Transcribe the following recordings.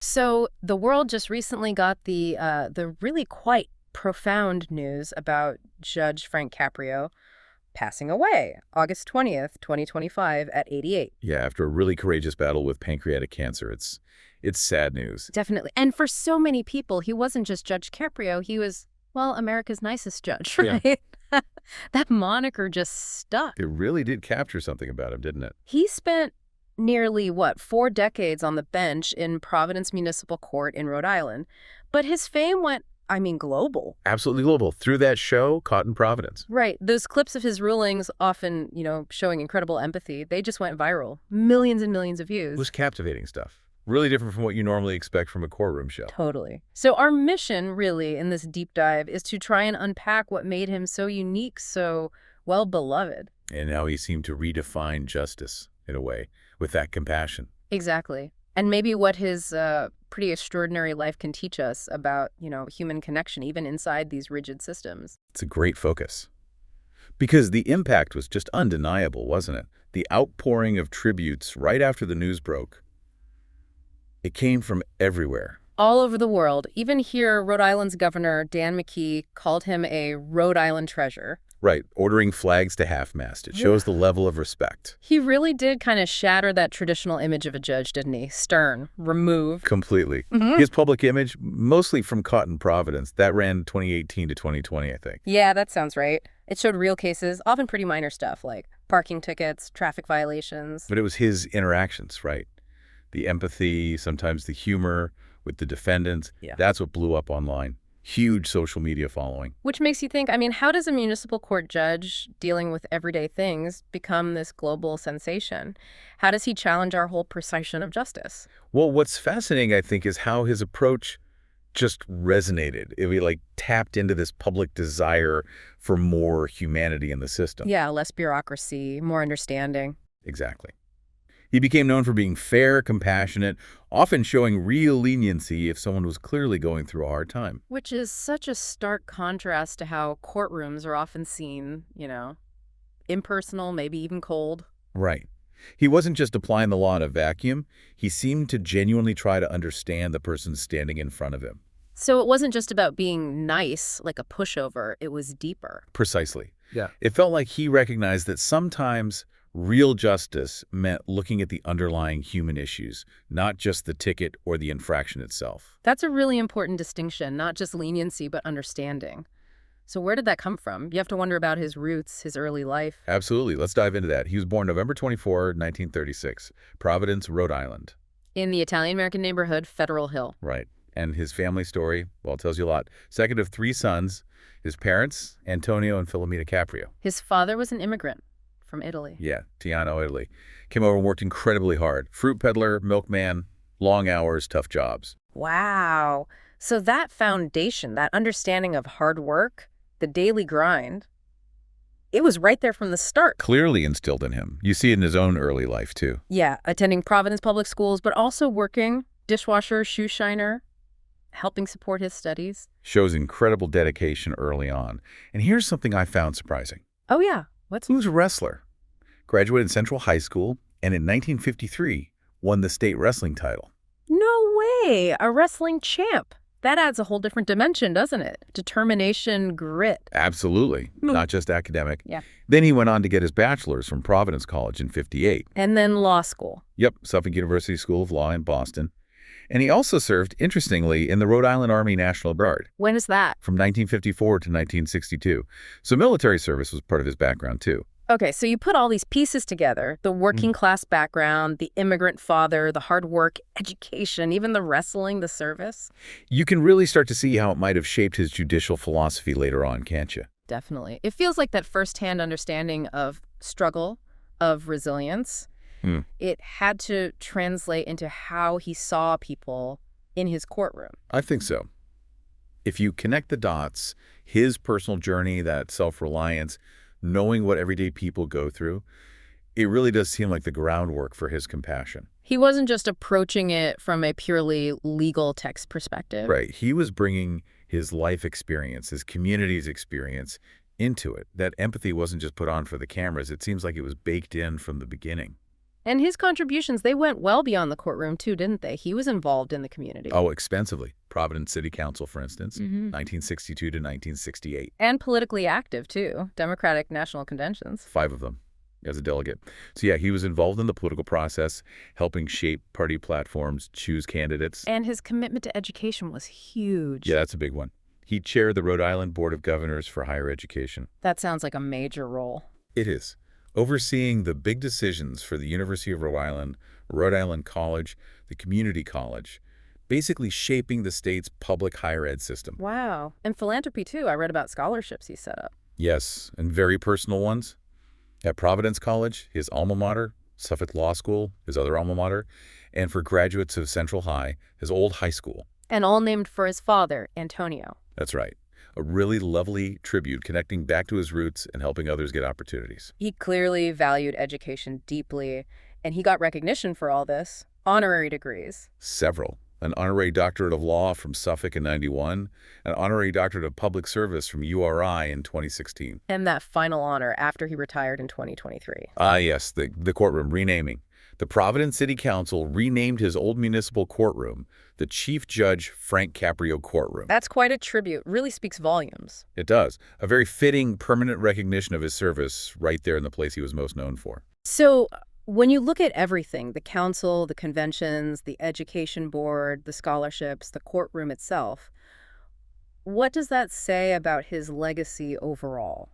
So the world just recently got the really quite profound news about Judge Frank Caprio passing away August 20th, 2025 at 88. Yeah, after a really courageous battle with pancreatic cancer, it's sad news. Definitely. And for so many people, he wasn't just Judge Caprio, he was, well, America's nicest judge, Yeah. right? That moniker just stuck. It really did capture something about him, didn't it? He spent nearly, what, 4 decades on the bench in Providence Municipal Court in Rhode Island. But his fame went, global. Absolutely global. Through that show, Caught in Providence. Right. Those clips of his rulings, often, showing incredible empathy, they just went viral. Millions and millions of It views. was captivating stuff. Really different from what you normally expect from a courtroom show. Totally. So our mission, really, in this deep dive is to try and unpack what made him so unique, so well-beloved. And how he seemed to redefine justice, in a way, with that compassion. Exactly. And maybe what his pretty extraordinary life can teach us about, human connection, even inside these rigid systems. It's a great focus. Because the impact was just undeniable, wasn't it? The outpouring of tributes right after the news broke. It came from everywhere. All over the world. Even here, Rhode Island's governor, Dan McKee, called him a Rhode Island treasure. Right, ordering flags to half-mast. It shows the level of respect. He really did kind of shatter that traditional image of a judge, didn't he? Stern, removed. Completely. Mhm. His public image, mostly from Caught in Providence, that ran 2018 to 2020, I think. Yeah, that sounds right. It showed real cases, often pretty minor stuff like parking tickets, traffic violations. But it was his interactions, right? The empathy, sometimes the humor with the defendants. Yeah. That's what blew up online. Huge social media following. Which makes you think, how does a municipal court judge dealing with everyday things become this global sensation? How does he challenge our whole perception of justice? Well, what's fascinating, I think, is how his approach just resonated. It tapped into this public desire for more humanity in the system. Yeah, less bureaucracy, more understanding. Exactly. He became known for being fair, compassionate, often showing real leniency if someone was clearly going through a hard time. Which is such a stark contrast to how courtrooms are often seen, impersonal, maybe even cold. Right. He wasn't just applying the law in a vacuum. He seemed to genuinely try to understand the person standing in front of him. So it wasn't just about being nice, like a pushover. It was deeper. Precisely. Yeah. It felt like he recognized that sometimes real justice meant looking at the underlying human issues, not just the ticket or the infraction itself. That's a really important distinction, not just leniency, but understanding. So where did that come from? You have to wonder about his roots, his early life. Absolutely. Let's dive into that. He was born November 24, 1936, Providence, Rhode Island. In the Italian-American neighborhood, Federal Hill. Right. And his family story, well, it tells you a lot. Second of 3 sons, his parents, Antonio and Filomena Caprio. His father was an immigrant from Italy. Yeah, Tiano, Italy. Came over and worked incredibly hard. Fruit peddler, milkman, long hours, tough jobs. Wow. So that foundation, that understanding of hard work, the daily grind, it was right there from the start. Clearly instilled in him. You see it in his own early life, too. Yeah, attending Providence public schools, but also working, dishwasher, shoe shiner, helping support his studies. Shows incredible dedication early on. And here's something I found surprising. Oh, yeah. He was a wrestler. Graduated Central High School, and in 1953 won the state wrestling title. No way! A wrestling champ. That adds a whole different dimension, doesn't it? Determination, grit. Absolutely. Not just academic. Yeah. Then he went on to get his bachelor's from Providence College in 58. And then law school. Yep, Suffolk University School of Law in Boston. And he also served, interestingly, in the Rhode Island Army National Guard. When is that? From 1954 to 1962. So military service was part of his background, too. Okay, so you put all these pieces together, the working class background, the immigrant father, the hard work, education, even the wrestling, the service. You can really start to see how it might have shaped his judicial philosophy later on, can't you? Definitely. It feels like that firsthand understanding of struggle, of resilience. It had to translate into how he saw people in his courtroom. I think so. If you connect the dots, his personal journey, that self-reliance, knowing what everyday people go through, it really does seem like the groundwork for his compassion. He wasn't just approaching it from a purely legal text perspective. Right. He was bringing his life experience, his community's experience into it. That empathy wasn't just put on for the cameras. It seems like it was baked in from the beginning. And his contributions, they went well beyond the courtroom too, didn't they? He was involved in the community. Oh, expensively. Providence City Council, for instance, Hmm. 1962 to 1968. And politically active too. Democratic national conventions. 5 of them as a delegate. So yeah, he was involved in the political process, helping shape party platforms, choose candidates. And his commitment to education was huge. Yeah, that's a big one. He chaired the Rhode Island Board of Governors for Higher Education. That sounds like a major role. It is. Overseeing the big decisions for the University of Rhode Island College, the community college, basically shaping the state's public higher ed system. Wow. And philanthropy too. I read about scholarships he set up. Yes, and very personal ones. At Providence College, his alma mater, Suffolk Law School, his other alma mater, and for graduates of Central High, his old high school. And all named for his father, Antonio. That's right. A really lovely tribute connecting back to his roots and helping others get opportunities. He clearly valued education deeply, and he got recognition for all this. Honorary degrees. Several. An honorary doctorate of law from Suffolk in '91, an honorary doctorate of public service from URI in 2016. And that final honor after he retired in 2023. Ah, yes, the courtroom renaming. The Providence City Council renamed his old municipal courtroom the Chief Judge Frank Caprio Courtroom. That's quite a tribute. Really speaks volumes. It does. A very fitting, permanent recognition of his service right there in the place he was most known for. So when you look at everything, the council, the conventions, the education board, the scholarships, the courtroom itself, what does that say about his legacy overall?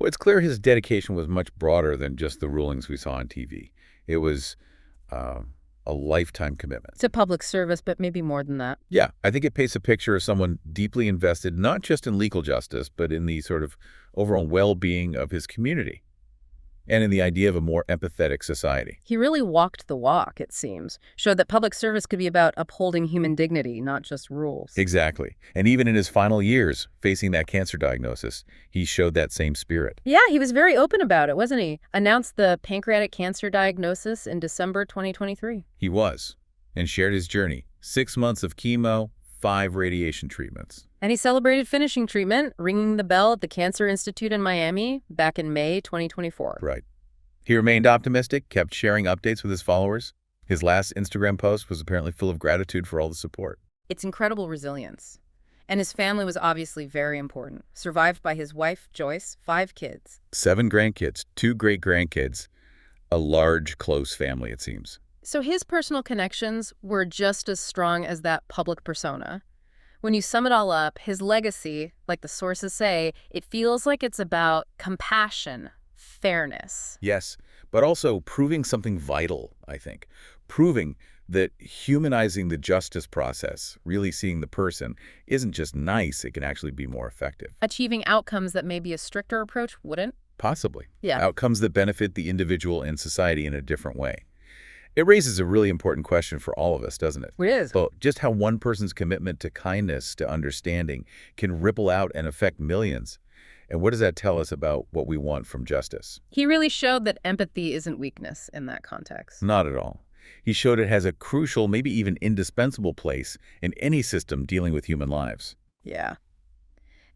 Well, it's clear his dedication was much broader than just the rulings we saw on TV. It was a lifetime commitment. To public service, but maybe more than that. Yeah, I think it paints a picture of someone deeply invested not just in legal justice, but in the sort of overall well-being of his community and in the idea of a more empathetic society. He really walked the walk, it seems. Showed that public service could be about upholding human dignity, not just rules. Exactly. And even in his final years, facing that cancer diagnosis, he showed that same spirit. Yeah, he was very open about it, wasn't he? Announced the pancreatic cancer diagnosis in December 2023. He was, and shared his journey. 6 months of chemo, 5 radiation treatments. And he celebrated finishing treatment, ringing the bell at the Cancer Institute in Miami back in May 2024. Right. He remained optimistic, kept sharing updates with his followers. His last Instagram post was apparently full of gratitude for all the support. It's incredible resilience. And his family was obviously very important. Survived by his wife, Joyce, 5 kids. 7 grandkids, 2 great-grandkids. A large, close family, it seems. So his personal connections were just as strong as that public persona. When you sum it all up, his legacy, like the sources say, it feels like it's about compassion, fairness. Yes, but also proving something vital, I think. Proving that humanizing the justice process, really seeing the person, isn't just nice, it can actually be more effective. Achieving outcomes that maybe a stricter approach wouldn't. Possibly. Yeah. Outcomes that benefit the individual and society in a different way. It raises a really important question for all of us, doesn't it? It is. Well, just how one person's commitment to kindness, to understanding, can ripple out and affect millions. And what does that tell us about what we want from justice? He really showed that empathy isn't weakness in that context. Not at all. He showed it has a crucial, maybe even indispensable place in any system dealing with human lives. Yeah.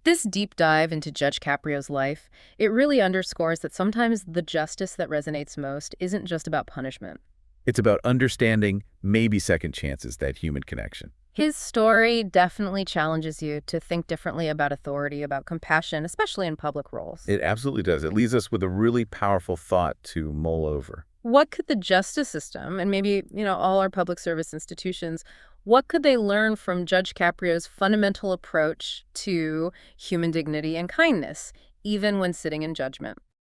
This deep dive into Judge Caprio's life, it really underscores that sometimes the justice that resonates most isn't just about punishment. It's about understanding, maybe second chances, that human connection. His story definitely challenges you to think differently about authority, about compassion, especially in public roles. It absolutely does. It leaves us with a really powerful thought to mull over. What could the justice system, and maybe, all our public service institutions, what could they learn from Judge Caprio's fundamental approach to human dignity and kindness, even when sitting in judgment?